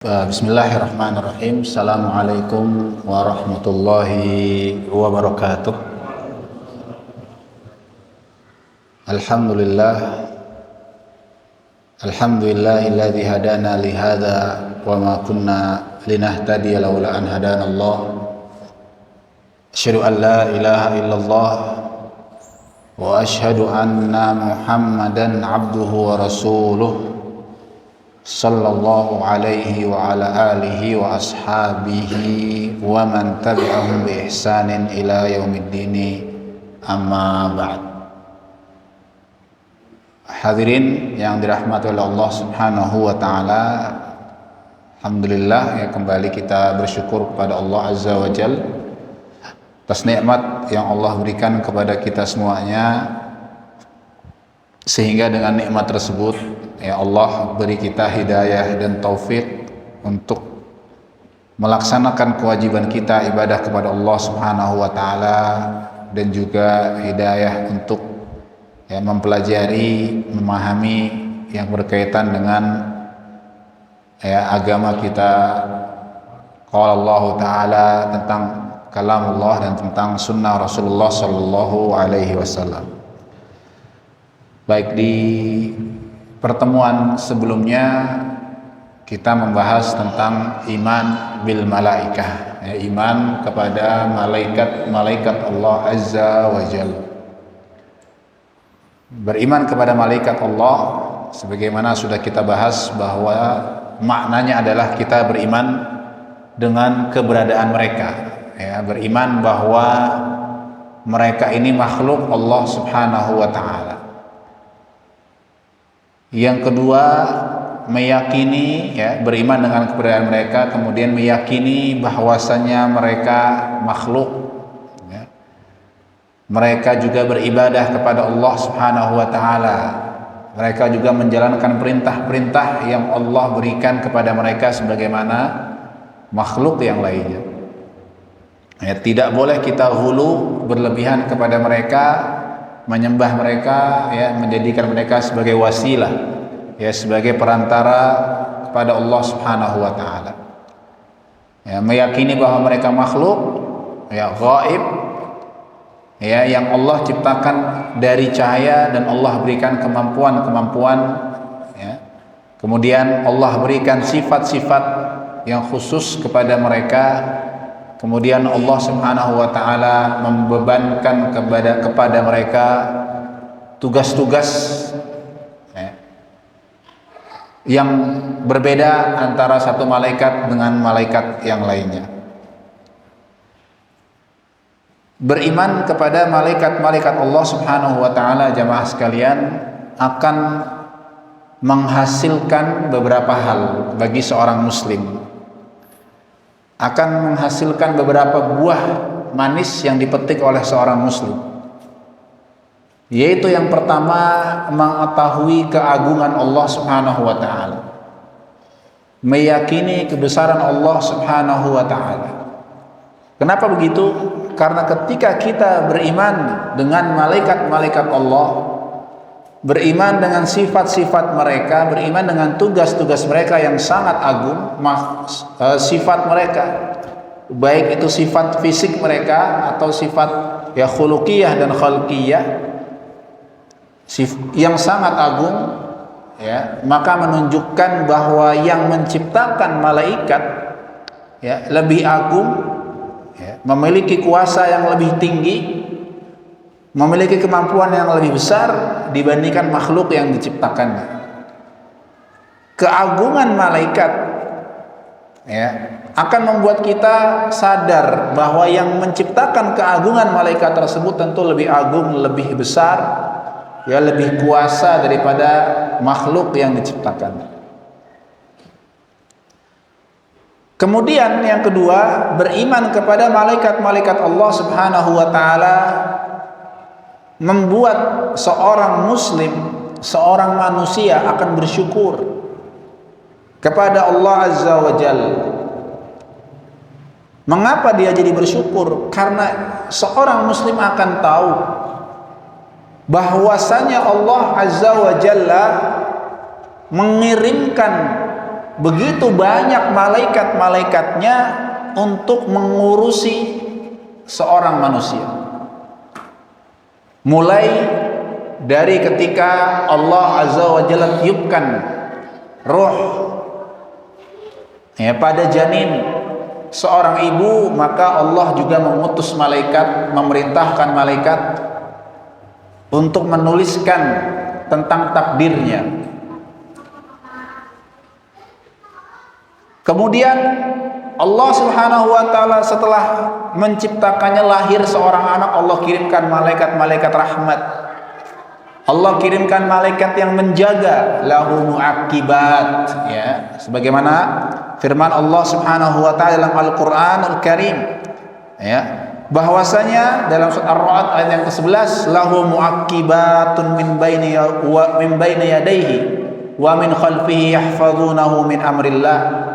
Bismillahirrahmanirrahim. Assalamualaikum warahmatullahi wabarakatuh. Alhamdulillah. Alhamdulillahilladzi hadana li hadza wa ma kunna linahtadiya laula an hadana Allah. Asyhadu an la ilaha illallah wa asyhadu anna Muhammadan abduhu wa rasuluh. Sallallahu alaihi wa ala alihi wa ashabihi wa man tabi'ahum bi ihsanin ila yaumiddin, amma ba'd. Hadirin yang dirahmati oleh Allah Subhanahu wa taala, alhamdulillah ya, kembali kita bersyukur kepada Allah Azza wa Jal atas nikmat yang Allah berikan kepada kita semuanya, sehingga dengan nikmat tersebut ya Allah beri kita hidayah dan taufik untuk melaksanakan kewajiban kita ibadah kepada Allah Subhanahu wa taala, dan juga hidayah untuk ya mempelajari, memahami yang berkaitan dengan ya agama kita, qala Allah taala, tentang kalam Allah dan tentang sunnah Rasulullah sallallahu alaihi wasallam. Baik, di pertemuan sebelumnya kita membahas tentang iman bil malaikah, ya, iman kepada malaikat Allah Azza wa Jalla. Beriman kepada malaikat Allah sebagaimana sudah kita bahas bahwa maknanya adalah kita beriman dengan keberadaan mereka, ya, beriman bahwa mereka ini makhluk Allah Subhanahu wa taala. Yang kedua, meyakini, ya, beriman dengan keberadaan mereka, kemudian meyakini bahwasanya mereka makhluk, ya. Mereka juga beribadah kepada Allah Subhanahu wa taala. Mereka juga menjalankan perintah-perintah yang Allah berikan kepada mereka sebagaimana makhluk yang lainnya. Ya, tidak boleh kita hulu berlebihan kepada mereka, menyembah mereka, ya, menjadikan mereka sebagai wasilah, ya, sebagai perantara kepada Allah Subhanahu wa taala. Ya, meyakini bahwa mereka makhluk, ya, gaib, ya, yang Allah ciptakan dari cahaya dan Allah berikan kemampuan-kemampuan, ya. Kemudian Allah berikan sifat-sifat yang khusus kepada mereka. Kemudian Allah Subhanahu wa taala membebankan kepada mereka tugas-tugas, ya, yang berbeda antara satu malaikat dengan malaikat yang lainnya. Beriman kepada malaikat-malaikat Allah Subhanahu wa taala, jamaah sekalian, akan menghasilkan beberapa hal bagi seorang muslim. Akan menghasilkan beberapa buah manis yang dipetik oleh seorang muslim, yaitu yang pertama, mengetahui keagungan Allah Subhanahu wa taala, meyakini kebesaran Allah Subhanahu wa taala. Kenapa begitu? Karena ketika kita beriman dengan malaikat-malaikat Allah, beriman dengan sifat-sifat mereka, beriman dengan tugas-tugas mereka yang sangat agung, sifat mereka, baik itu sifat fisik mereka atau sifat ya khuluqiyah dan khalqiyah yang sangat agung, ya, maka menunjukkan bahwa yang menciptakan malaikat, ya, lebih agung, ya, memiliki kuasa yang lebih tinggi, memiliki kemampuan yang lebih besar dibandingkan makhluk yang diciptakannya. Keagungan malaikat, ya, akan membuat kita sadar bahwa yang menciptakan keagungan malaikat tersebut tentu lebih agung, lebih besar, ya, lebih kuasa daripada makhluk yang diciptakan. Kemudian yang kedua, beriman kepada malaikat-malaikat Allah Subhanahu wa taala membuat seorang muslim, seorang manusia akan bersyukur kepada Allah Azza wa Jalla. Mengapa dia jadi bersyukur? Karena seorang muslim akan tahu bahwasanya Allah Azza wa Jalla mengirimkan begitu banyak malaikat-malaikatnya untuk mengurusi seorang manusia. Mulai dari ketika Allah Azza wa Jalla tiupkan roh pada janin seorang ibu, maka Allah juga mengutus malaikat, memerintahkan malaikat untuk menuliskan tentang takdirnya. Kemudian Allah Subhanahu wa taala setelah menciptakannya lahir seorang anak, Allah kirimkan malaikat-malaikat rahmat. Allah kirimkan malaikat yang menjaga, lahu muaqibat, ya, sebagaimana firman Allah Subhanahu wa taala dalam Al-Qur'anul Karim, ya, bahwasanya dalam surat Ar-Ra'd ayat yang ke-11, lahu muaqibatun min baini yadayhi wa min khalfihi yahfazunahu min amrillah.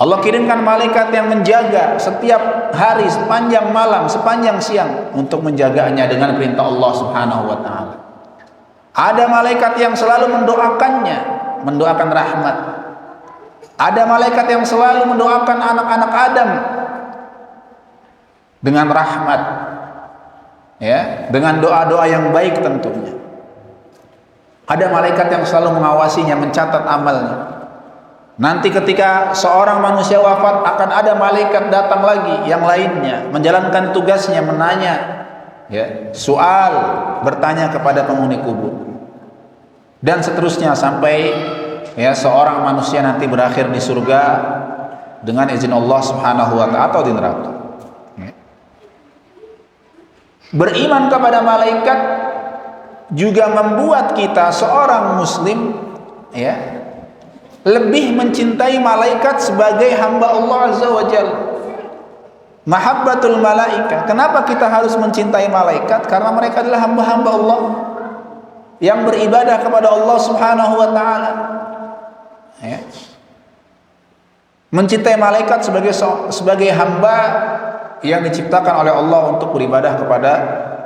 Allah kirimkan malaikat yang menjaga setiap hari, sepanjang malam, sepanjang siang, untuk menjaganya dengan perintah Allah Subhanahu wa taala. Ada malaikat yang selalu mendoakannya, mendoakan rahmat. Ada malaikat yang selalu mendoakan anak-anak Adam dengan rahmat, ya, dengan doa-doa yang baik tentunya. Ada malaikat yang selalu mengawasinya, mencatat amalnya. Nanti ketika seorang manusia wafat, akan ada malaikat datang lagi yang lainnya, menjalankan tugasnya, menanya, ya, soal, bertanya kepada penghuni kubur, dan seterusnya sampai, ya, seorang manusia nanti berakhir di surga dengan izin Allah Subhanahu wa taala atau di neraka. Ya. Beriman kepada malaikat juga membuat kita seorang muslim, ya, lebih mencintai malaikat sebagai hamba Allah Azza wa Jalla. Mahabbatul malaika. Kenapa kita harus mencintai malaikat? Karena mereka adalah hamba-hamba Allah yang beribadah kepada Allah Subhanahu wa taala. Ya. Mencintai malaikat sebagai hamba yang diciptakan oleh Allah untuk beribadah kepada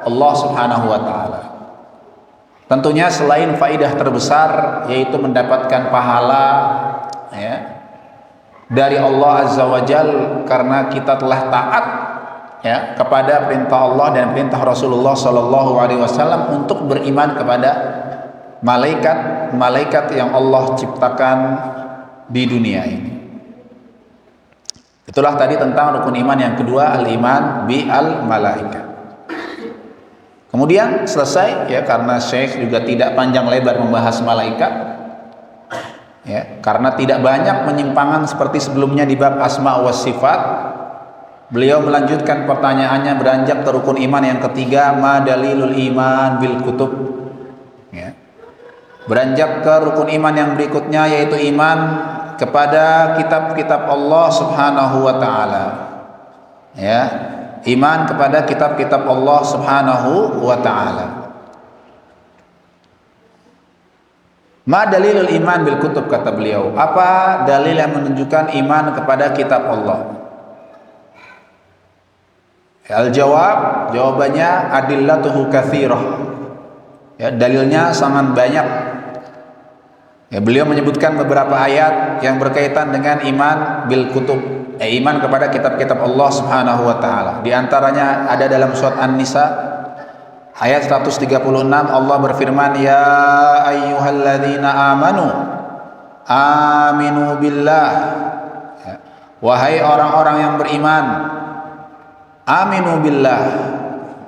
Allah Subhanahu wa taala. Tentunya selain faidah terbesar, yaitu mendapatkan pahala, ya, dari Allah Azza wa Jal karena kita telah taat, ya, kepada perintah Allah dan perintah Rasulullah Sallallahu Alaihi Wasallam untuk beriman kepada malaikat yang Allah ciptakan di dunia ini. Itulah tadi tentang rukun iman yang kedua, al-iman bi al-malaikat. Kemudian selesai, ya, karena Syekh juga tidak panjang lebar membahas malaikat, ya, karena tidak banyak penyimpangan seperti sebelumnya di bab asma wa sifat. Beliau melanjutkan pertanyaannya beranjak ke rukun iman yang ketiga, ma dalilul iman bil kutub, ya. Beranjak ke rukun iman yang berikutnya, yaitu iman kepada kitab-kitab Allah Subhanahu wa taala, ya. Iman kepada kitab-kitab Allah Subhanahu wa ta'ala. Ma dalilul iman bil kutub, kata beliau. Apa dalil yang menunjukkan iman kepada kitab Allah? Al-jawab, jawabannya adillatuhu katsirah. Ya, dalilnya sangat banyak. Ya, beliau menyebutkan beberapa ayat yang berkaitan dengan iman bil kutub. Iman kepada kitab-kitab Allah Subhanahu wa taala. Di antaranya ada dalam surat An-Nisa ayat 136, Allah berfirman, ya ayyuhalladzina amanu aminu billah. Ya. Wahai orang-orang yang beriman, aminu billah.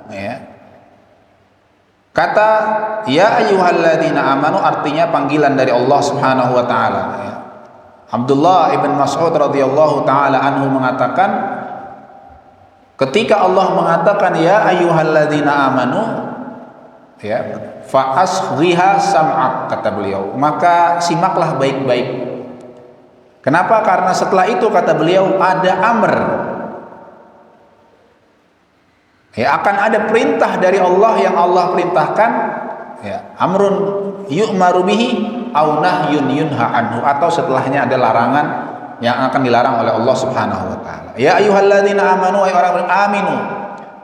Ya. Kata ya ayyuhalladzina amanu artinya panggilan dari Allah Subhanahu wa taala. Ya. Abdullah ibn Mas'ud radhiyallahu taala anhu mengatakan, ketika Allah mengatakan ya ayyuhalladzina amanu, ya, fa asghiha sam'ak, kata beliau, maka simaklah baik-baik. Kenapa? Karena setelah itu, kata beliau, ada amr, ya, akan ada perintah dari Allah yang Allah perintahkan, ya, amrun yu'maru bihi au nahyun yunha anhu, atau setelahnya ada larangan yang akan dilarang oleh Allah Subhanahu wa taala. Ya ayyuhalladzina amanu, wahai orang aminu,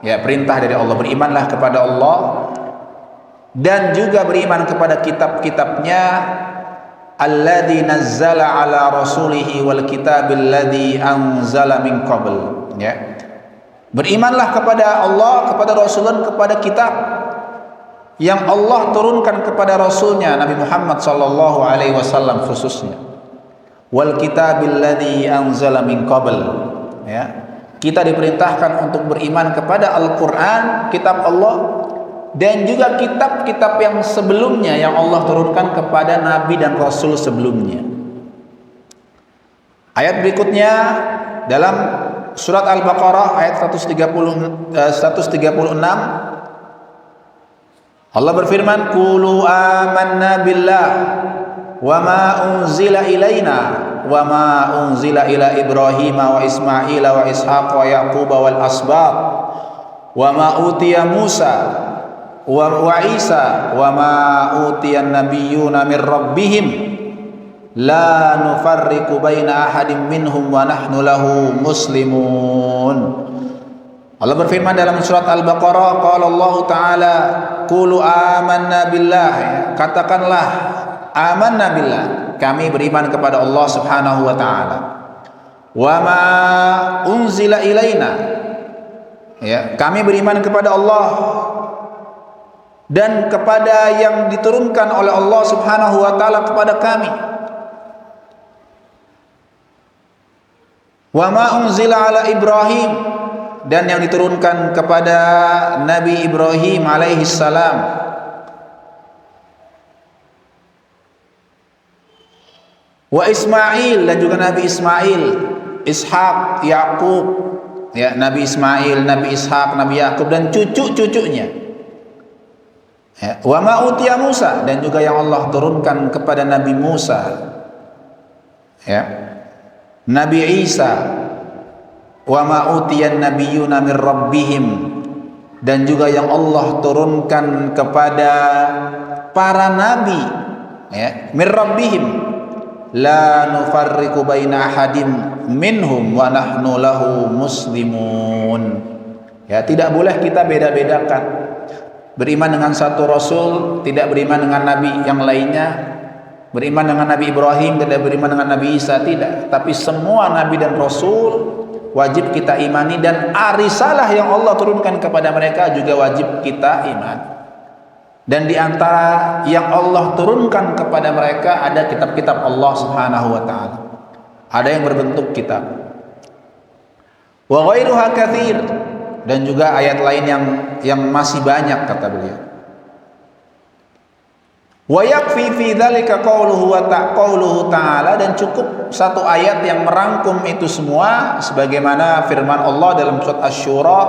ya, perintah dari Allah, berimanlah kepada Allah dan juga beriman kepada kitab-kitabnya alladzi nazzala ala rasulihi wal kitabil ladzi anzala min qabl. Ya. Berimanlah kepada Allah, kepada Rasul, dan kepada kitab yang Allah turunkan kepada Rasulnya Nabi Muhammad sallallahu alaihi wasallam khususnya. Wal kitabil ladzi anzala min qabl. Ya. Kita diperintahkan untuk beriman kepada Al-Qur'an, kitab Allah, dan juga kitab-kitab yang sebelumnya yang Allah turunkan kepada nabi dan rasul sebelumnya. Ayat berikutnya dalam surat Al-Baqarah ayat 136, Allah berfirman, "Qulu amanna billah wa ma unzila ilaina wa ma unzila ila Ibrahim wa Ismail wa Ishaq wa Yaqub wal asbaq wa ma utiya Musa wa Isa wa ma utiya an-nabiyyuna min rabbihim la nufarriqu baina ahadin minhum wa nahnu lahu muslimun." Allah berfirman dalam surat Al-Baqarah, qala Allah Ta'ala, "Qulu amanna billah." Katakanlah, amanna billah, kami beriman kepada Allah Subhanahu wa taala. Wa ma unzila ilaina, ya, kami beriman kepada Allah dan kepada yang diturunkan oleh Allah Subhanahu wa taala kepada kami. Wa ma unzila ala Ibrahim, dan yang diturunkan kepada Nabi Ibrahim alaihi salam. Wa Ismail, dan juga Nabi Ismail, Ishaq, Yaqub, ya, Nabi Ismail, Nabi Ishaq, Nabi Yaqub, dan cucu-cucunya. Ya. Wa ma utiya Musa, dan juga yang Allah turunkan kepada Nabi Musa, ya, Nabi Isa. Wa ma utiyan nabiyyuna min rabbihim, dan juga yang Allah turunkan kepada para nabi, ya, min rabbihim, la nufarriqu baina ahadim minhum wa nahnu lahu muslimun. Ya, tidak boleh kita beda-bedakan. Beriman dengan satu rasul, tidak beriman dengan nabi yang lainnya. Beriman dengan Nabi Ibrahim, tidak beriman dengan Nabi Isa, tidak. Tapi semua nabi dan rasul wajib kita imani, dan risalah yang Allah turunkan kepada mereka juga wajib kita imani. Dan di antara yang Allah turunkan kepada mereka ada kitab-kitab Allah Subhanahu wa taala. Ada yang berbentuk kitab. Wa ghairuha katsir, dan juga ayat lain yang masih banyak, kata beliau. Wa yakfi fi dzalika qauluhu ta'ala, dan cukup satu ayat yang merangkum itu semua, sebagaimana firman Allah dalam surat Asy-Syura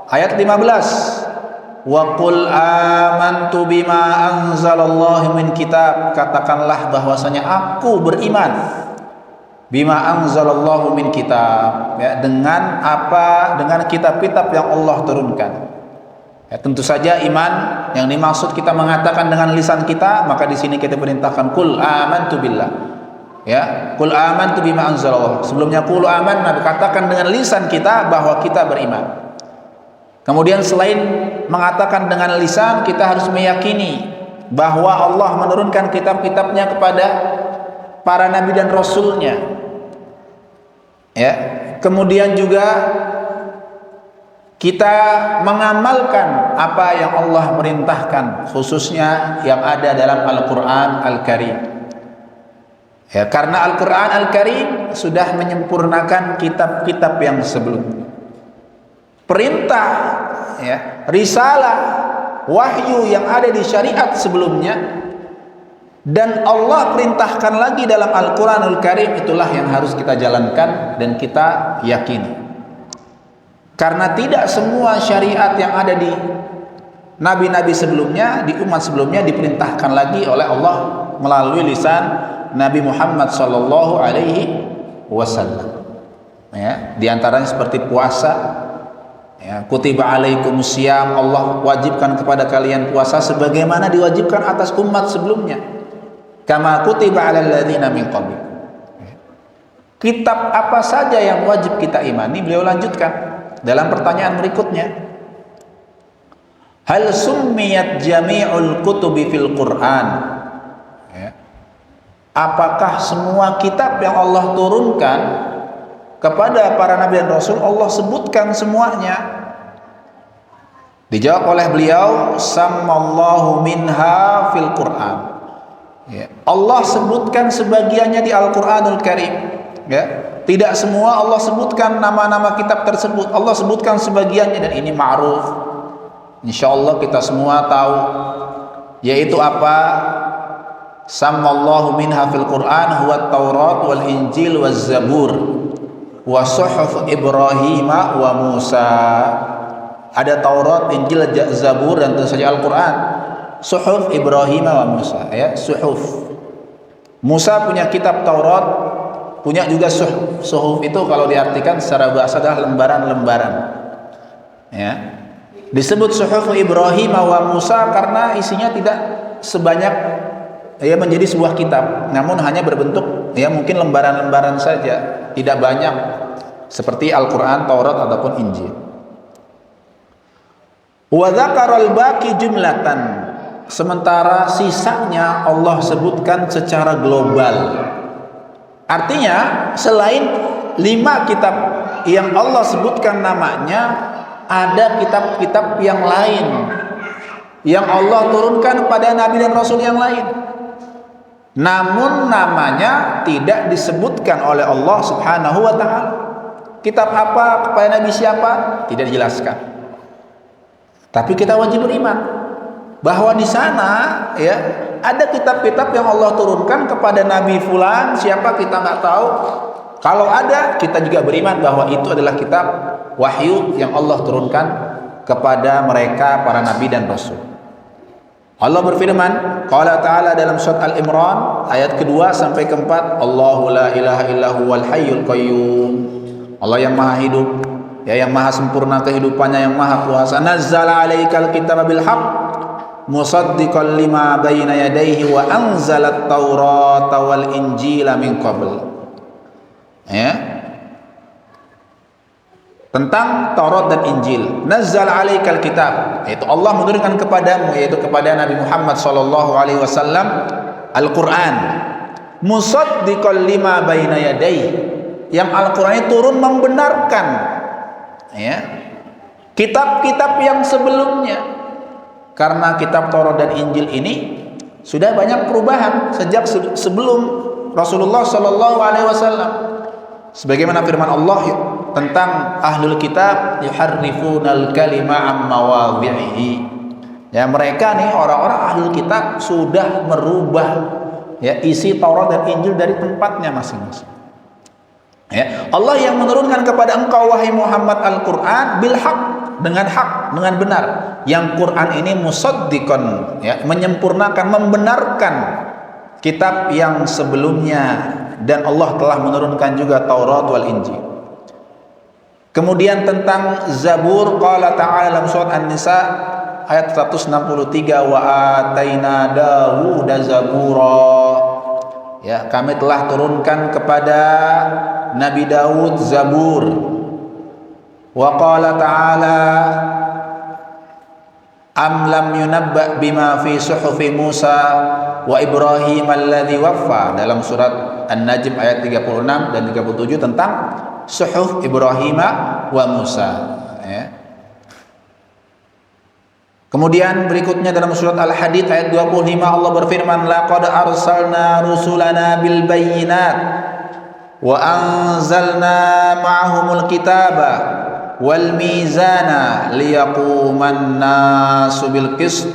ayat 15. Wa qul amantu bima anzalallahu min kitab, katakanlah bahwasanya aku beriman bima anzalallahu min kitab, ya, dengan kitab-kitab yang Allah turunkan. Ya, tentu saja iman yang dimaksud kita mengatakan dengan lisan kita, maka di sini kita perintahkan qul amantu billah. Ya, qul amantu bima anzalallahu. Sebelumnya qul amanna, katakan dengan lisan kita bahwa kita beriman. Kemudian selain mengatakan dengan lisan, kita harus meyakini bahwa Allah menurunkan kitab-kitabnya kepada para nabi dan rasulnya. Ya, kemudian juga kita mengamalkan apa yang Allah merintahkan, khususnya yang ada dalam Al-Quran Al-Karim. Ya, karena Al-Quran Al-Karim sudah menyempurnakan kitab-kitab yang sebelumnya. Perintah, ya, risalah, wahyu yang ada di syariat sebelumnya, dan Allah perintahkan lagi dalam Al-Quranul Karim, itulah yang harus kita jalankan dan kita yakini. Karena tidak semua syariat yang ada di nabi-nabi sebelumnya, di umat sebelumnya, diperintahkan lagi oleh Allah melalui lisan Nabi Muhammad sallallahu alaihi wasallam. Ya, di antaranya seperti puasa, ya, kutiba alaikumus syiyam, Allah wajibkan kepada kalian puasa sebagaimana diwajibkan atas umat sebelumnya. Kama kutiba alal ladzina min qablikum. Kitab apa saja yang wajib kita imani, beliau lanjutkan dalam pertanyaan berikutnya. Hal summiyat jami'ul kutubi fil Qur'an, ya, apakah semua kitab yang Allah turunkan kepada para nabi dan rasul Allah sebutkan semuanya? Dijawab oleh beliau, sammallahu minha fil Quran. Ya, Allah sebutkan sebagiannya di Al-Qur'anul Karim. Ya, tidak semua Allah sebutkan nama-nama kitab tersebut. Allah sebutkan sebagiannya dan ini ma'ruf. Insyaallah kita semua tahu, yaitu apa? Sammallahu minha fil Quran huwa Taurat wal Injil waz Zabur wa suhuf Ibrahim wa Musa. Ada Taurat, Injil, Zabur dan tentu saja Al-Quran. Suhuf Ibrahim wa Musa, ya, suhuf. Musa punya kitab Taurat, punya juga suhuf. Suhuf itu kalau diartikan secara bahasa adalah lembaran-lembaran. Ya. Disebut suhuf Ibrahim wa Musa karena isinya tidak sebanyak ya menjadi sebuah kitab, namun hanya berbentuk ya mungkin lembaran-lembaran saja, tidak banyak seperti Al-Quran, Taurat ataupun Injil. Wa dzakaral baqi jumlatan, sementara sisanya Allah sebutkan secara global. Artinya selain 5 kitab yang Allah sebutkan namanya, ada kitab-kitab yang lain yang Allah turunkan kepada nabi dan rasul yang lain, namun namanya tidak disebutkan oleh Allah Subhanahu wa taala. Kitab apa, kepada nabi siapa, tidak dijelaskan. Tapi kita wajib beriman bahwa di sana ya ada kitab-kitab yang Allah turunkan kepada nabi fulan, siapa kita nggak tahu. Kalau ada, kita juga beriman bahwa itu adalah kitab wahyu yang Allah turunkan kepada mereka para nabi dan rasul. Allah berfirman, qala ta'ala dalam surat Al-Imran ayat kedua sampai keempat, Allahu la ilaha illa huwal hayyul qayyum. Allah yang maha hidup, ya, yang maha sempurna kehidupannya, yang maha kuasa. Nazzala 'alaikal kitaba bil haqq musaddiqan lima baina yadayhi wa anzalat taurata wal injila min qabl. Ya. Tentang Taurat dan Injil. Nazzala 'alaikal kitab, yaitu Allah menurunkan kepadamu, yaitu kepada Nabi Muhammad sallallahu alaihi wasallam Al-Qur'an. Musaddiqan lima baina yadayhi, yang Al-Qur'an itu turun membenarkan ya kitab-kitab yang sebelumnya, karena kitab Taurat dan Injil ini sudah banyak perubahan sejak sebelum Rasulullah Shallallahu Alaihi Wasallam. Sebagaimana firman Allah tentang ahlul kitab, yuharrifunal kalima am mawadhi'ihi. Ya, mereka nih orang-orang ahlul kitab sudah merubah ya isi Taurat dan Injil dari tempatnya masing-masing. Ya, Allah yang menurunkan kepada engkau wahai Muhammad Al-Qur'an bil haq, dengan hak, dengan benar. Yang Quran ini musaddiqan, ya, menyempurnakan, membenarkan kitab yang sebelumnya, dan Allah telah menurunkan juga Taurat wal Injil. Kemudian tentang Zabur, qala ta'ala dalam surat An-Nisa ayat 163, wa ataina Dawuda zabura. Ya, kami telah turunkan kepada Nabi Daud Zabur. Wa qala ta'ala am lam yunabba bima fi suhufi Musa wa Ibrahim alladhi waffa, dalam surat An-Najm ayat 36 dan 37 tentang suhuf Ibrahim wa Musa ya. Kemudian berikutnya dalam surat Al-Hadid ayat 25 Allah berfirman, laqad arsalna rusulana bil bayyinat wa anzalna ma'ahumul kitaba wal mizana liyaquman nasu bil qist.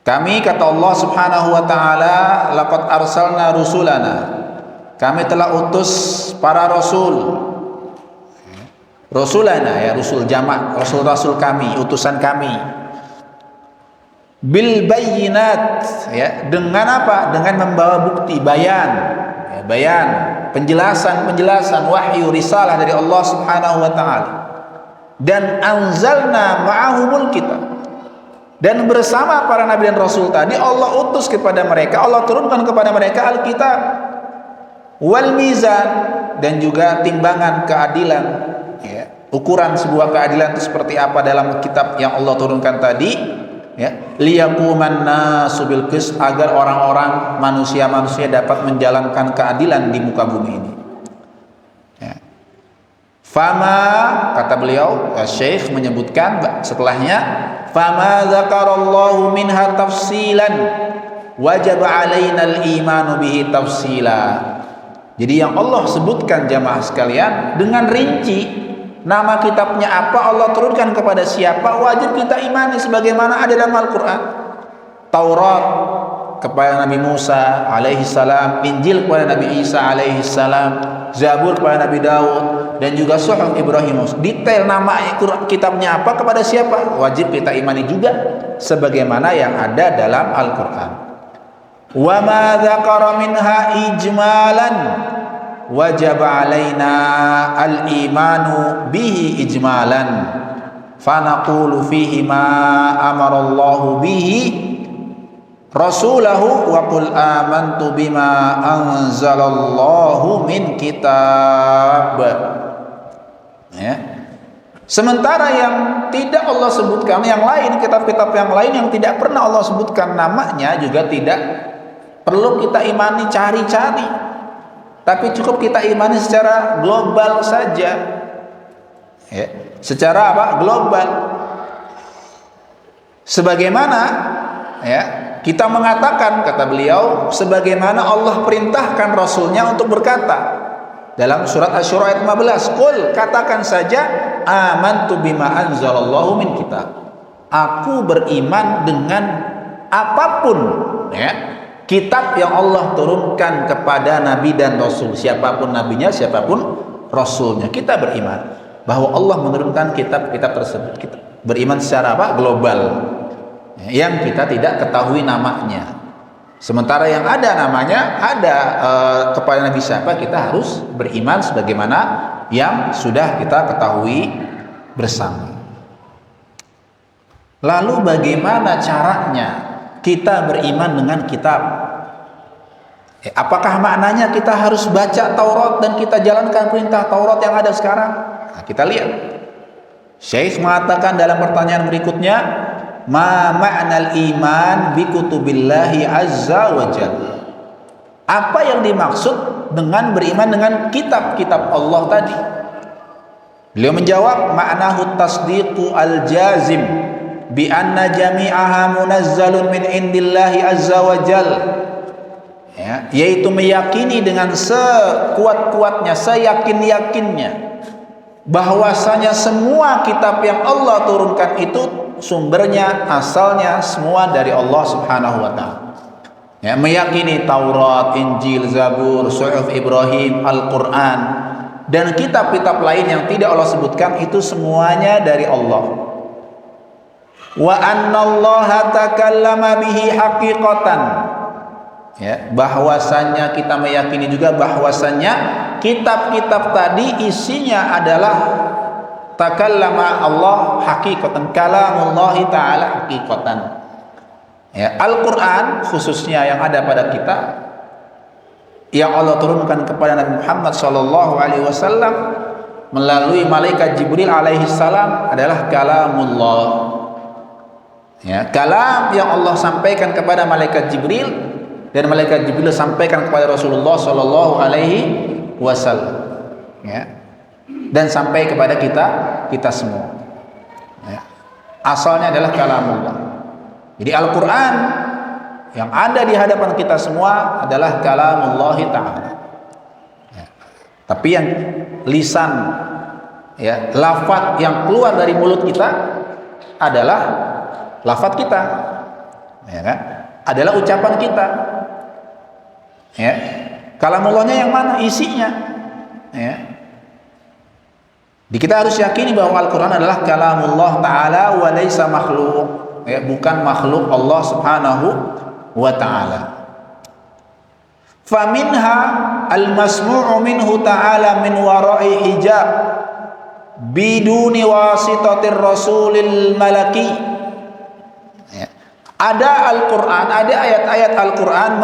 Kami, kata Allah Subhanahu wa taala, laqad arsalna rusulana, kami telah utus para rasul. Rasulana ya, rasul jamak, rasul-rasul kami, utusan kami. Bil bayyinat ya, dengan apa? Dengan membawa bukti, bayan. Ya, bayan, penjelasan wahyu risalah dari Allah Subhanahu wa taala. Dan anzalna ma'ahumul kitab, dan bersama para nabi dan rasul tadi Allah utus kepada mereka, Allah turunkan kepada mereka Alkitab, wal mizan, dan juga timbangan keadilan ya. Ukuran sebuah keadilan itu seperti apa dalam kitab yang Allah turunkan tadi, ya, liyaquman nasu bil qist, agar orang-orang manusia-manusia dapat menjalankan keadilan di muka bumi ini. Ya. Fama, kata beliau, Syekh menyebutkan setelahnya, fama dzakarallahu minha tafsilan wajib alaina al-imanu bihi tafsila. Jadi yang Allah sebutkan jamaah sekalian dengan rinci, nama kitabnya apa, Allah turunkan kepada siapa, wajib kita imani sebagaimana ada dalam Al-Quran. Taurat kepada Nabi Musa alaihi salam, Injil kepada Nabi Isa alaihi salam, Zabur kepada Nabi Daud, dan juga Suhuf Ibrahim. Detail nama kitabnya apa, kepada siapa, wajib kita imani juga sebagaimana yang ada dalam Al-Quran. Wa ma dzakara minha ijmalan wajib alaina al-imanu bihi ijmalan fanaqulu fihi ma amarallahu bihi rasulahu wa qul amantu bima anzalallahu min kitab. Ya. Sementara yang tidak Allah sebutkan, yang lain, kitab-kitab yang lain yang tidak pernah Allah sebutkan namanya juga tidak perlu kita imani cari-cari, tapi cukup kita imani secara global saja, ya, secara apa? Global. Sebagaimana, ya, kita mengatakan, kata beliau, sebagaimana Allah perintahkan Rasulnya untuk berkata dalam surat Asy-Syura ayat 15, qul, katakan saja, amantu bima anzalallahu min kitab, aku beriman dengan apapun, ya, kitab yang Allah turunkan kepada Nabi dan Rasul, siapapun nabinya, siapapun Rasulnya, kita beriman bahwa Allah menurunkan kitab-kitab tersebut. Kita beriman secara apa? Global, yang kita tidak ketahui namanya. Sementara yang ada namanya, ada kepada Nabi siapa, kita harus beriman sebagaimana yang sudah kita ketahui bersama. Lalu bagaimana caranya kita beriman dengan kitab? Apakah maknanya kita harus baca Taurat dan kita jalankan perintah Taurat yang ada sekarang? Nah, kita lihat. Syekh mengatakan dalam pertanyaan berikutnya, ma ma'nal iman bi kutubillahi azza wa jalla. Apa yang dimaksud dengan beriman dengan kitab-kitab Allah tadi? Beliau menjawab, ma'nahu tasdiqu al-jazim bi anna jami'aha munazzalun min indillahi azza wa jal, ya, yaitu meyakini dengan sekuat-kuatnya, seyakin-yakinnya bahwasanya semua kitab yang Allah turunkan itu sumbernya, asalnya semua dari Allah Subhanahu wa taala. Ya, meyakini Taurat, Injil, Zabur, Suhuf Ibrahim, Al-Qur'an dan kitab-kitab lain yang tidak Allah sebutkan itu semuanya dari Allah. Wa annallaha takallama bihi haqiqatan, ya, bahwasanya kita meyakini juga bahwasanya kitab-kitab tadi isinya adalah takallama Allah haqiqatan, kalamullahi ta'ala haqiqatan. Ya, Al-Quran khususnya yang ada pada kita, yang Allah turunkan kepada Nabi Muhammad SAW melalui malaikat Jibril alaihi salam adalah kalamullah. Ya, kalam yang Allah sampaikan kepada malaikat Jibril dan malaikat Jibril sampaikan kepada Rasulullah sallallahu alaihi wasallam, ya, dan sampai kepada kita semua. Ya. Asalnya adalah kalamullah. Jadi Al-Qur'an yang ada di hadapan kita semua adalah kalamullah ta'ala. Ya. Tapi yang lisan, ya, lafaz yang keluar dari mulut kita adalah lafaz kita, ya kan? Adalah ucapan kita. Ya. Kalamullahnya yang mana? Isinya. Ya. Kita harus yakini bahwa Al-Quran adalah kalamullah ta'ala wa laysa makhluk, ya, bukan makhluk Allah Subhanahu wa ta'ala. Faminha al-masmu'u minhu ta'ala min wara'i hijab biduni wasitatir rasulil malaki. Ada Al-Quran, ada ayat-ayat Al-Quran,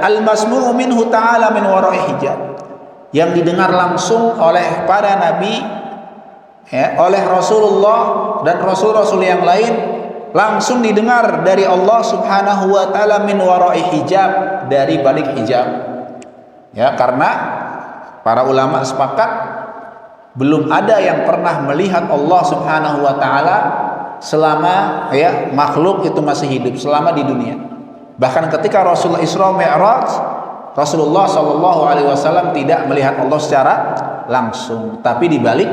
al-masmu'u minhu ta'ala min wara'i hijab, yang didengar langsung oleh para nabi, ya, oleh Rasulullah dan rasul-rasul yang lain langsung didengar dari Allah Subhanahu wa taala min wara'i hijab, dari balik hijab. Ya, karena para ulama sepakat belum ada yang pernah melihat Allah Subhanahu wa taala selama ya makhluk itu masih hidup, selama di dunia. Bahkan ketika Rasulullah Isra Mi'raj, Rasulullah Shallallahu alaihi wasallam tidak melihat Allah secara langsung, tapi di balik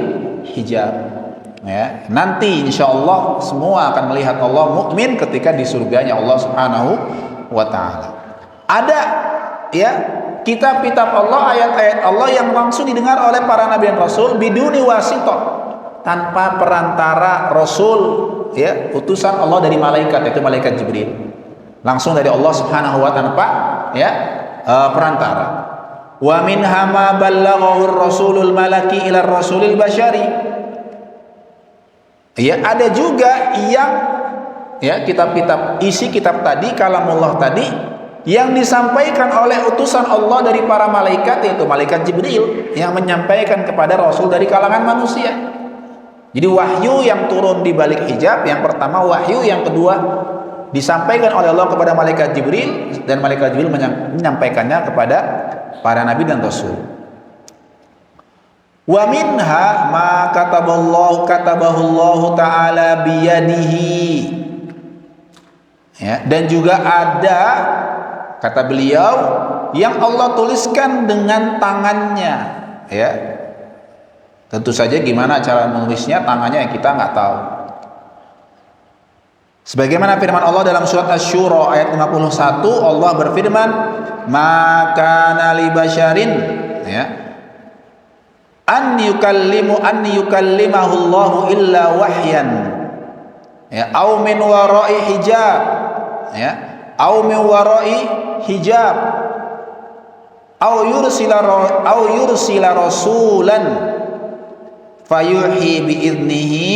hijab. Ya, nanti insya Allah semua akan melihat Allah mukmin ketika di surganya Allah Subhanahu wa taala. Ada ya kitab-kitab Allah, ayat-ayat Allah yang langsung didengar oleh para nabi dan rasul biduni wasithah, tanpa perantara rasul, ya, utusan Allah dari malaikat, yaitu malaikat Jibril. Langsung dari Allah Subhanahu wa taala tanpa ya perantara. Wa minha ma ballaghahu ar-rasulul malaki ila ar-rasulil basyari. Ya, ada juga yang ya kitab-kitab, isi kitab tadi, kalamullah tadi, yang disampaikan oleh utusan Allah dari para malaikat, yaitu malaikat Jibril, yang menyampaikan kepada Rasul dari kalangan manusia. Jadi wahyu yang turun di balik hijab, yang pertama wahyu, yang kedua disampaikan oleh Allah kepada malaikat Jibril, dan malaikat Jibril menyampaikannya kepada para nabi dan rasul. Wa minha ma katabahullahu ta'ala biyadihi. Ya, dan juga ada, kata beliau, yang Allah tuliskan dengan tangannya. Ya, tentu saja gimana cara menulisnya, tangannya yang kita nggak tahu. Sebagaimana firman Allah dalam surat Asy-Syura ayat 51, Allah berfirman, "Ma kana li basyarin," ya, an yukallimahu Allahu illa wahyan, ya, au min wara'i hijab, ya, au min wara'i hijab, au yursila rasulan fayuhi bi idnihi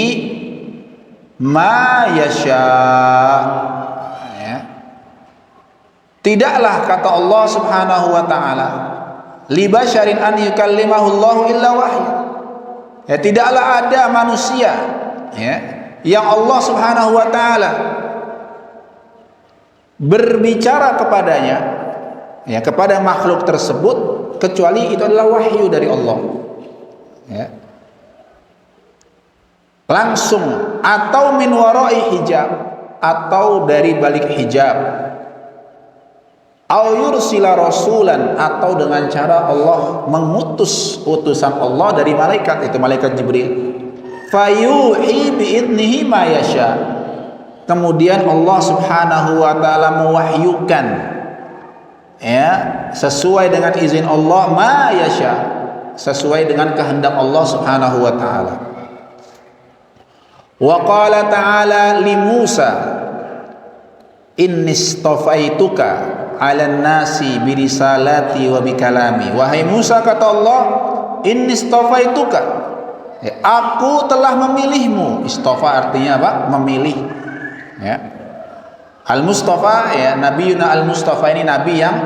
ma yasha. Ya. Tidaklah, kata Allah Subhanahu wa taala, li basyarin an yukallimahu Allahu illa wahya. Ya, tidaklah ada manusia ya yang Allah Subhanahu wa taala berbicara kepadanya, ya, kepada makhluk tersebut, kecuali itu adalah wahyu dari Allah. Ya. Langsung, atau min wara'i hijab, atau dari balik hijab, au yursila rasulan, atau dengan cara Allah mengutus utusan Allah dari malaikat, itu malaikat Jibril, fayuhi biidnihi ma yasha, kemudian Allah Subhanahu wa taala mewahyukan, ya, sesuai dengan izin Allah, ma yasha, sesuai dengan kehendak Allah Subhanahu wa taala. Wa qala ta'ala li Musa, innistafaituka 'alan nasi birisalati wa bikalami. Wahai Musa, kata Allah, innistafaituka, ya, aku telah memilihmu. Istafa artinya apa? Memilih. Ya. Al-Mustafa, ya, Nabiyuna Al-Mustafa, ini nabi yang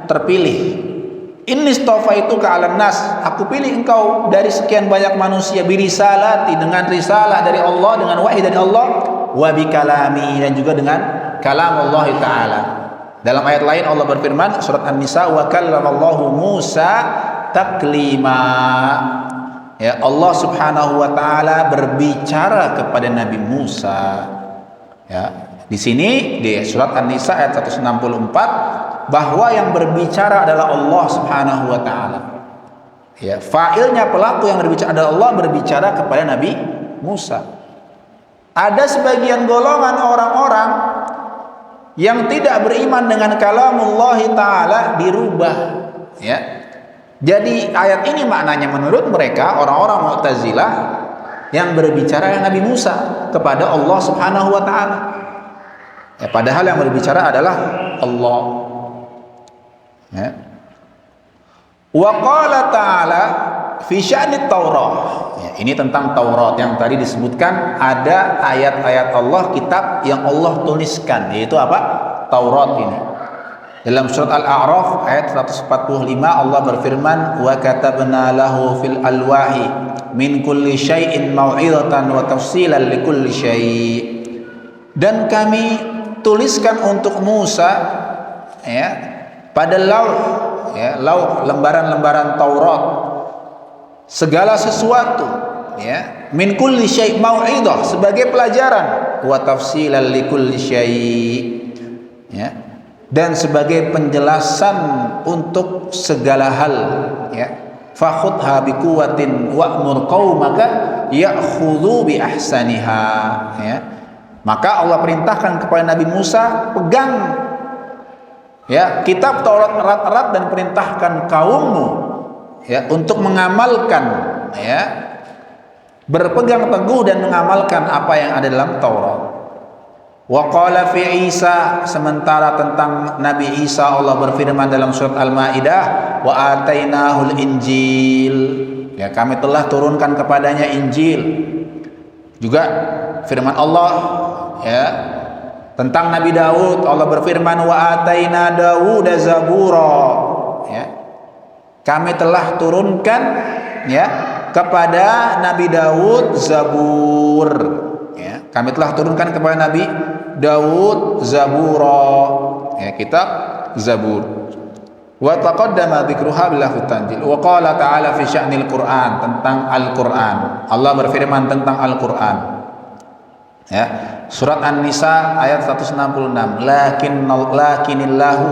terpilih. Innistafaituka 'alan nas, aku pilih engkau dari sekian banyak manusia, birisalati, dengan risalah dari Allah, dengan wahyu dari Allah, wa bikalami, dan juga dengan kalam Allah taala. Dalam ayat lain Allah berfirman, surat An-Nisa, wa kallamallahu Musa taklima. Ya, Allah Subhanahu wa taala berbicara kepada Nabi Musa. Ya, di sini di surat An-Nisa ayat 164, bahwa yang berbicara adalah Allah Subhanahu wa taala. Ya, fa'ilnya, pelaku yang berbicara adalah Allah, berbicara kepada Nabi Musa. Ada sebagian golongan orang-orang yang tidak beriman dengan kalamullah taala dirubah, ya. Jadi ayat ini maknanya menurut mereka, orang-orang Mu'tazilah, yang berbicara Nabi Musa kepada Allah Subhanahu wa taala. Ya, padahal yang berbicara adalah Allah. Ya. Wa qala ta'ala fi sya'ni Taurah. Ya, ini tentang Taurat yang tadi disebutkan, ada ayat-ayat Allah, kitab yang Allah tuliskan, yaitu apa? Taurat ini. Dalam surat Al-A'raf ayat 145 Allah berfirman, wa katabna lahu fil alwahi min kulli syai'in mau'izatan wa tafsilan li kulli syai'. Dan kami tuliskan untuk Musa ya pada lauh ya, lauh lembaran-lembaran Taurat segala sesuatu ya, min kulli syai' mau'izah, sebagai pelajaran, wa tafsilan likulli syai' ya, dan sebagai penjelasan untuk segala hal ya. Fakhudha biquwwatin wa'mur qaumaka ya'khudhu bi ahsaniha ya. Maka Allah perintahkan kepada Nabi Musa, pegang ya kitab Taurat erat-erat dan perintahkan kaummu ya untuk mengamalkan ya, berpegang teguh dan mengamalkan apa yang ada dalam Taurat. Wa qala fi Isa, sementara tentang Nabi Isa Allah berfirman dalam surat Al-Maidah, wa atainahul injil ya, kami telah turunkan kepadanya Injil. Juga firman Allah ya tentang Nabi Daud, Allah berfirman, wa ataina Dawuda zabura ya, kami telah turunkan ya kepada Nabi Daud Zabur ya, kami telah turunkan kepada Nabi Daud Zabura ya, kitab Zabur. Wa taqaddama dzikruha bil tanzil. Wa qala ta'ala fi sya'nil Qur'an, tentang Al-Qur'an. Allah berfirman tentang Al-Qur'an ya, surat An-Nisa ayat 166, lakinillahu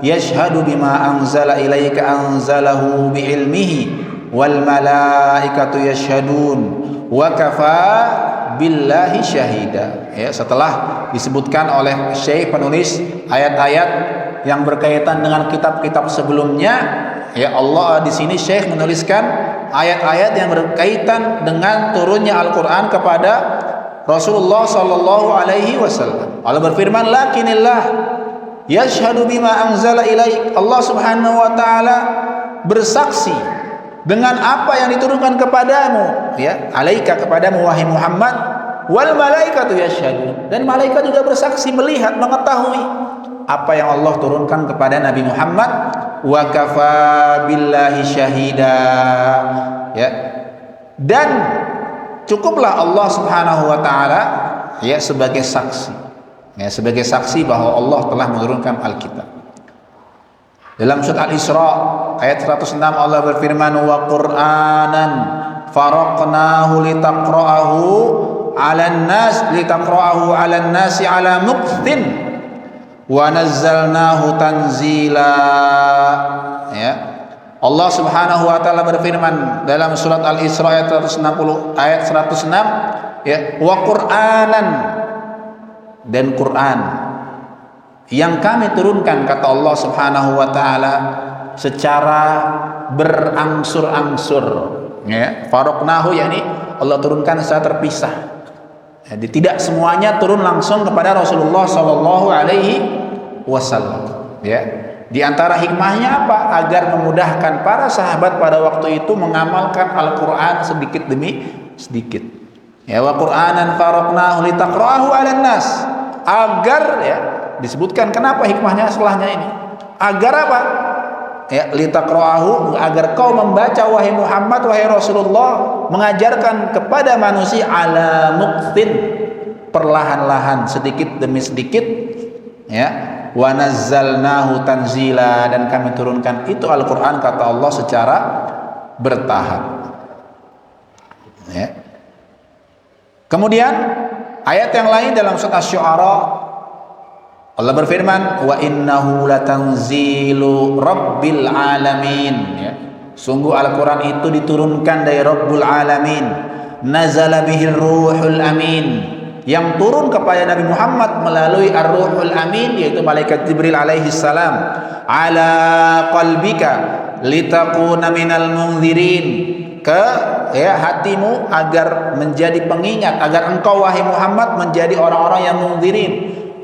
yashhadu bima anzala ilaika anzalahu bi ilmihi wal malaikatu yashhadun wa kafa billahi syahida ya. Setelah disebutkan oleh Syekh penulis ayat-ayat yang berkaitan dengan kitab-kitab sebelumnya ya, Allah di sini Syekh menuliskan ayat-ayat yang berkaitan dengan turunnya Al-Qur'an kepada Rasulullah sallallahu alaihi wasallam. Allah berfirman, lakinillah yashhadu bima anzala ilaik, Allah Subhanahu wa taala bersaksi dengan apa yang diturunkan kepadamu ya, alaika, kepadamu wahai Muhammad, wal malaikatu yashhadun, dan malaikat juga bersaksi, melihat, mengetahui apa yang Allah turunkan kepada Nabi Muhammad. Wa kafa billahi syahida ya, dan cukuplah Allah Subhanahu wa taala ya sebagai saksi ya, sebagai saksi bahwa Allah telah menurunkan Alkitab. Dalam surat Al-Isra ayat 106 Allah berfirman, wa Qur'anan faraqnahu litaqra'ahu 'alan nas litaqra'ahu 'alan nasi 'ala muqtin wa nazzalnahu tanzila ya. Allah Subhanahu wa taala berfirman dalam surat Al-Isra ayat 160 ayat 106 ya, wa Qur'anan, dan Quran yang kami turunkan, kata Allah Subhanahu wa taala, secara berangsur-angsur ya. Faraqnahu yakni Allah turunkan secara terpisah. Jadi tidak semuanya turun langsung kepada Rasulullah sallallahu alaihi wasallam ya. Di antara hikmahnya apa? Agar memudahkan para sahabat pada waktu itu mengamalkan Al-Qur'an sedikit demi sedikit. Ya, wa Qur'anan faraqnahu litaqra'ahu 'alan nas. Agar ya, disebutkan kenapa hikmahnya setelahnya ini. Agar apa? Ya, litaqra'ahu, agar kau membaca wahai Muhammad, wahai Rasulullah, mengajarkan kepada manusia ala muqtin, perlahan-lahan, sedikit demi sedikit ya. Wa nazzalnahu tanzila, dan kami turunkan itu Al-Qur'an, kata Allah, secara bertahap ya. Kemudian ayat yang lain dalam surat Asy-Syu'ara Allah berfirman, wa innahu latanzilu rabbil alamin ya. Sungguh Al-Qur'an itu diturunkan dari Rabbul Alamin, nazala bihir ruhul amin, yang turun kepada Nabi Muhammad melalui Ar-Ruhul Amin, yaitu malaikat Jibril alaihi salam, ala qalbika litakuna minal munzirin, ke ya hatimu agar menjadi pengingat, agar engkau wahai Muhammad menjadi orang-orang yang munzirin,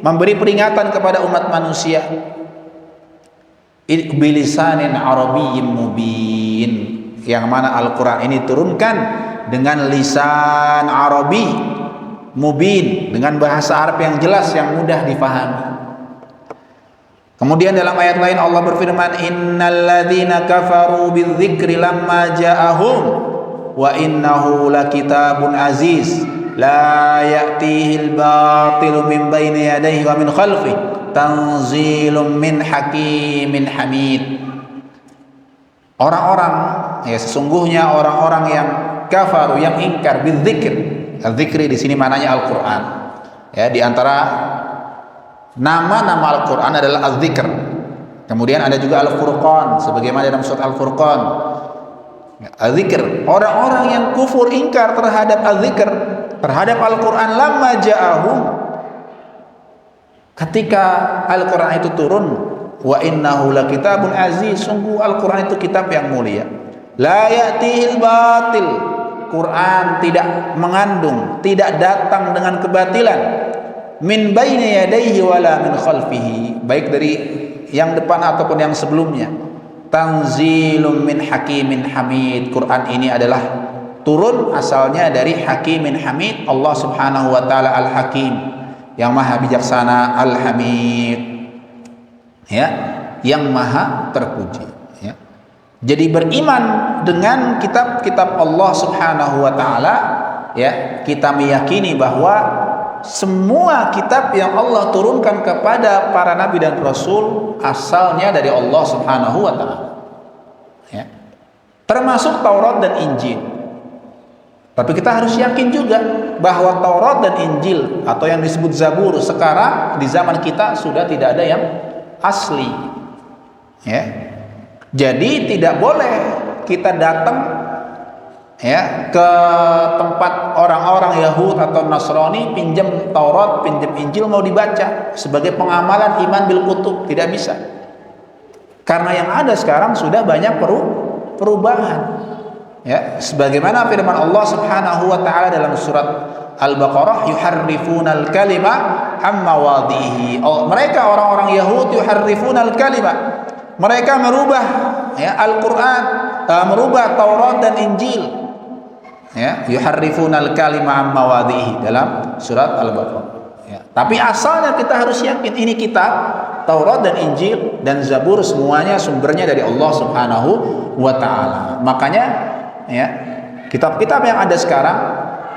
memberi peringatan kepada umat manusia. Bilisanin arabiyyin mubin, yang mana Al-Qur'an ini turunkan dengan lisan Arabi mubin, dengan bahasa Arab yang jelas, yang mudah difahami. Kemudian dalam ayat lain Allah berfirman, innal ladzina kafaru bidzikri lamma ja'ahum wa innahu lakitabun aziz la ya'tihil batilu min baini yadayhi wa min khalfihi tanzilun min hakimin hamid. Orang-orang, ya sesungguhnya orang-orang yang kafaru, yang ingkar bidzikr. Al-dzikri di sini maknanya Al-Qur'an. Ya, di antara nama-nama Al-Qur'an adalah Az-Dzikr. Kemudian ada juga Al-Furqan, sebagaimana dalam surat Al-Furqan. Az-Dzikr, orang-orang yang kufur ingkar terhadap Az-Dzikr, terhadap Al-Qur'an, lamma ja'ahum, ketika Al-Qur'an itu turun, wa innahu lakitabun aziz, sungguh Al-Qur'an itu kitab yang mulia. La ya'tihil batil, Quran tidak mengandung, tidak datang dengan kebatilan. Min baini yadayhi wala min khalfihi, baik dari yang depan ataupun yang sebelumnya. Tanzilum min hakimin hamid, Quran ini adalah turun asalnya dari Hakimin Hamid, Allah Subhanahu wa taala Al-Hakim, yang maha bijaksana, Al-Hamid, ya, yang maha terpuji, ya. Jadi beriman dengan kitab-kitab Allah Subhanahu wa taala, ya, kita meyakini bahwa semua kitab yang Allah turunkan kepada para nabi dan rasul asalnya dari Allah Subhanahu wa taala, ya. Termasuk Taurat dan Injil. Tapi kita harus yakin juga bahwa Taurat dan Injil atau yang disebut Zabur sekarang di zaman kita sudah tidak ada yang asli, ya. Jadi tidak boleh kita datang, ya, ke tempat orang-orang Yahud atau Nasrani, pinjam Taurat, pinjam Injil mau dibaca sebagai pengamalan iman bil kutub, tidak bisa. Karena yang ada sekarang sudah banyak perubahan, ya, sebagaimana firman Allah Subhanahu wa taala dalam surat Al-Baqarah, yuharrifunal kalima amma wadhihi. Mereka orang-orang Yahud yuharrifunal kalima, mereka merubah, ya, Al-Qur'an, merubah Taurat dan Injil, ya, yuharrifunal kalima amma wadhihi dalam surat Al-Baqarah, ya. Tapi asalnya kita harus yakin ini kitab Taurat dan Injil dan Zabur semuanya sumbernya dari Allah Subhanahu wa taala. Makanya, ya, kitab-kitab yang ada sekarang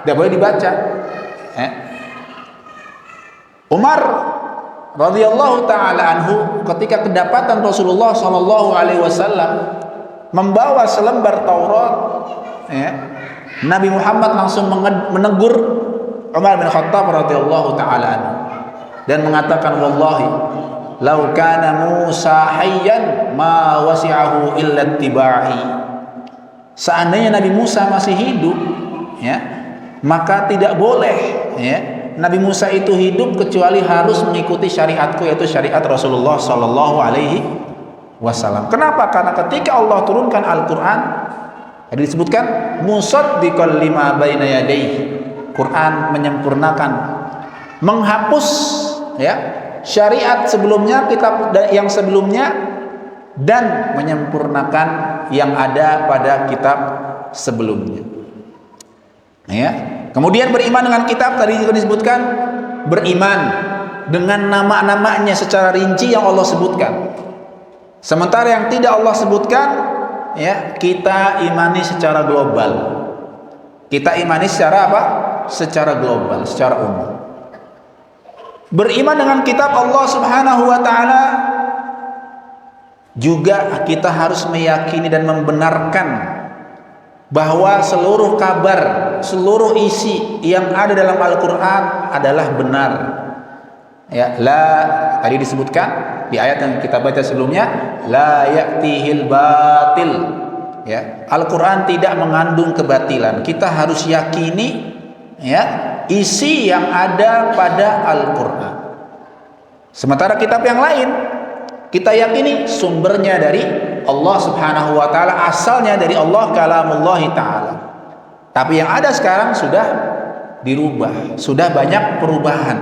tidak boleh dibaca, ya. Umar radhiyallahu taala anhu ketika kedapatan Rasulullah sallallahu alaihi wasallam membawa selembar Taurat, ya, Nabi Muhammad langsung menegur Umar bin Khattab radhiyallahu taala anhu dan mengatakan, wallahi law kana Musa hayyan ma wasi'ahu illa ittiba'i. Seandainya Nabi Musa masih hidup, ya, maka tidak boleh, ya, Nabi Musa itu hidup kecuali harus mengikuti syariatku, yaitu syariat Rasulullah sallallahu alaihi wasallam. Kenapa? Karena ketika Allah turunkan Al-Qur'an, ada disebutkan musaddiqal lima baina yadayhi, Quran menyempurnakan, menghapus, ya, syariat sebelumnya, kitab yang sebelumnya, dan menyempurnakan yang ada pada kitab sebelumnya, ya. Kemudian beriman dengan kitab, tadi juga disebutkan beriman dengan nama-namanya secara rinci yang Allah sebutkan. Sementara yang tidak Allah sebutkan, ya, kita imani secara global. Kita imani secara apa? Secara global, secara umum. Beriman dengan kitab Allah Subhanahu wa taala juga kita harus meyakini dan membenarkan bahwa seluruh kabar, seluruh isi yang ada dalam Al-Qur'an adalah benar, ya. Tadi disebutkan di ayat yang kita baca sebelumnya, la ya'tihil batil, ya. Al-Qur'an tidak mengandung kebatilan. Kita harus yakini, ya, isi yang ada pada Al-Qur'an. Sementara kitab yang lain kita yakini sumbernya dari Allah Subhanahu wa taala, asalnya dari Allah, kalamullah taala. Tapi yang ada sekarang sudah dirubah, sudah banyak perubahan.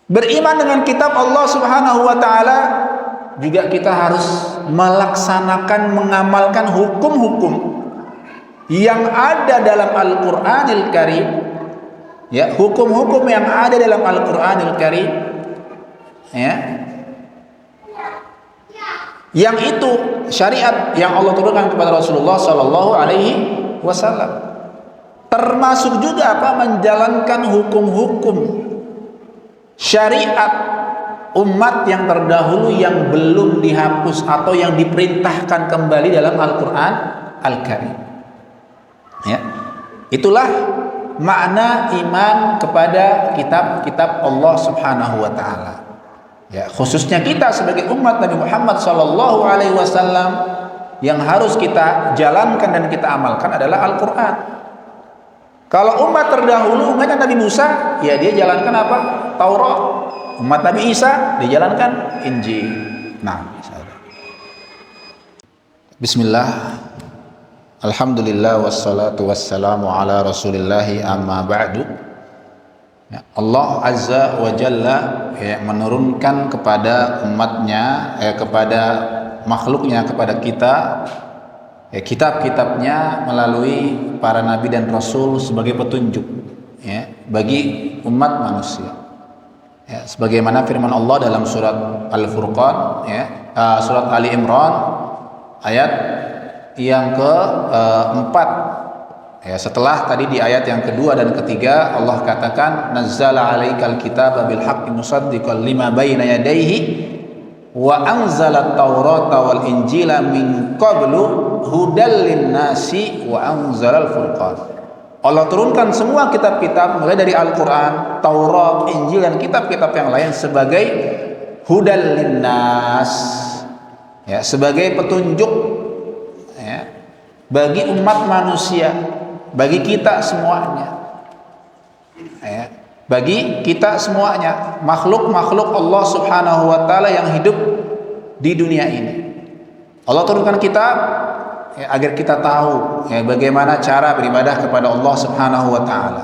Beriman dengan kitab Allah Subhanahu wa taala juga kita harus melaksanakan, mengamalkan hukum-hukum yang ada dalam Al-Qur'anil Karim, ya, hukum-hukum yang ada dalam Al-Qur'anil Karim, ya, yang itu syariat yang Allah turunkan kepada Rasulullah sallallahu alaihi wasallam. termasuk juga menjalankan hukum-hukum syariat umat yang terdahulu yang belum dihapus atau yang diperintahkan kembali dalam Al-Quran Al-Karim. Ya. Itulah makna iman kepada kitab-kitab Allah Subhanahu wa taala. Ya, khususnya kita sebagai umat Nabi Muhammad sallallahu alaihi wasallam yang harus kita jalankan dan kita amalkan adalah Al-Quran. Kalau umat terdahulu, umat Nabi Musa, ya dia jalankan apa? Taurat. Umat Nabi Isa dijalankan Injil. Nah, bismillah. Alhamdulillah wassalatu wassalamu ala rasulillahi amma ba'du. Ya, Allah Azza wa Jalla menurunkan kepada umatnya, kepada makhluknya, kepada kita kitab-kitabnya melalui para nabi dan rasul sebagai petunjuk bagi umat manusia. Sebagaimana firman Allah dalam surat Al-Furqan, surat Ali Imran ayat yang keempat. Setelah tadi di ayat yang kedua dan ketiga Allah katakan nazzala 'alaikal kitaba bil haqqi musaddiqan lima baina yadayhi wa anzala at-taurata wal injila min qablu hudal linnasi wa anzalal furqan. Allah turunkan semua kitab-kitab mulai dari Al-Quran, Taurat, Injil dan kitab-kitab yang lain sebagai hudal linnas, sebagai petunjuk bagi umat manusia, bagi kita semuanya, bagi kita semuanya, makhluk-makhluk Allah Subhanahu wa taala yang hidup di dunia ini. Allah turunkan kitab agar kita tahu bagaimana cara beribadah kepada Allah Subhanahu wa taala.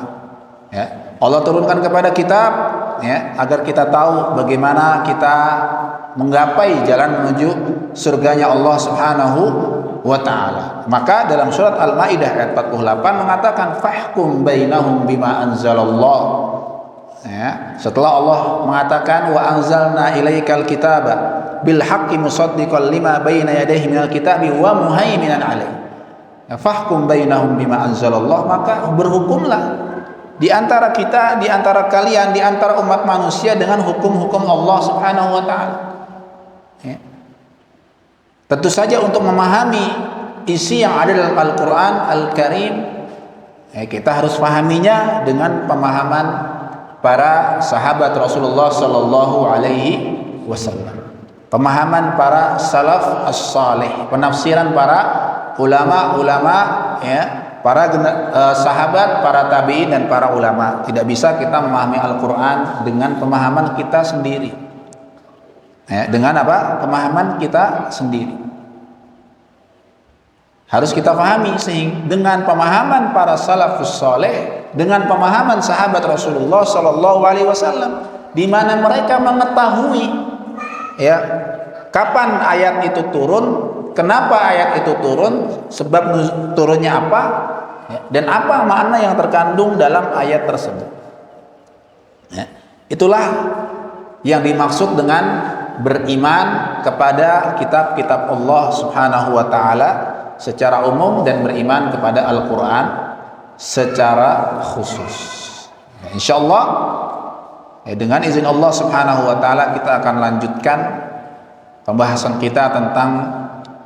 Allah turunkan kepada kitab agar kita tahu bagaimana kita menggapai jalan menuju surganya Allah Subhanahu wa taala. Maka dalam surat Al-Maidah ayat 48 mengatakan fahkum bainahum bima anzalallah. Setelah Allah mengatakan wa anzalna ilaikal kitaba bil haqqi musaddiqan lima baina yadayhi minal kitabi wa muhaiminan alaihi. Fahkum bainahum bima anzalallah, maka berhukumlah di antara kita, di antara kalian, di antara umat manusia dengan hukum-hukum Allah Subhanahu wa taala. Tentu saja untuk memahami isi yang ada dalam Al-Quran Al-Karim, kita harus pahaminya dengan pemahaman para sahabat Rasulullah sallallahu alaihi wasallam, pemahaman para salaf as-salih, penafsiran para ulama-ulama, para sahabat, para tabi'in dan para ulama. Tidak bisa kita memahami Al-Quran dengan pemahaman kita sendiri. Dengan apa? Pemahaman kita sendiri. Harus kita pahami sehingga dengan pemahaman para salafus saleh, dengan pemahaman sahabat Rasulullah sallallahu alaihi wasallam, di mana mereka mengetahui kapan ayat itu turun, kenapa ayat itu turun, sebab turunnya apa, dan apa makna yang terkandung dalam ayat tersebut. Itulah yang dimaksud dengan beriman kepada kitab-kitab Allah Subhanahu wa taala secara umum dan beriman kepada Al-Quran secara khusus. Insyaallah dengan izin Allah Subhanahu wa taala kita akan lanjutkan pembahasan kita tentang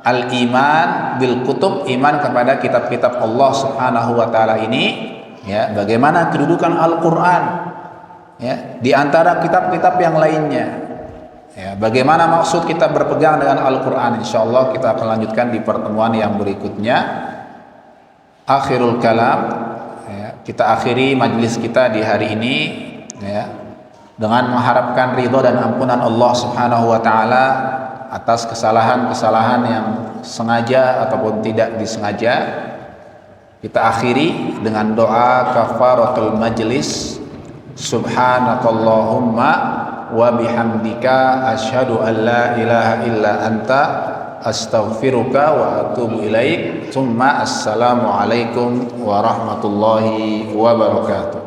al-iman bil kutub, iman kepada kitab-kitab Allah Subhanahu wa taala ini, bagaimana kedudukan Al-Quran di antara kitab-kitab yang lainnya. Bagaimana maksud kita berpegang dengan Al-Quran? InsyaAllah kita akan lanjutkan di pertemuan yang berikutnya. Akhirul kalam, kita akhiri majlis kita di hari ini dengan mengharapkan ridho dan ampunan Allah Subhanahu wa taala atas kesalahan-kesalahan yang sengaja ataupun tidak disengaja. Kita akhiri dengan doa kafaratul majlis. Subhanakallahumma wa bihamdika asyhadu an la ilaha illa anta astaghfiruka wa atubu ilaik. Tsumma assalamu alaikum warahmatullahi wabarakatuh.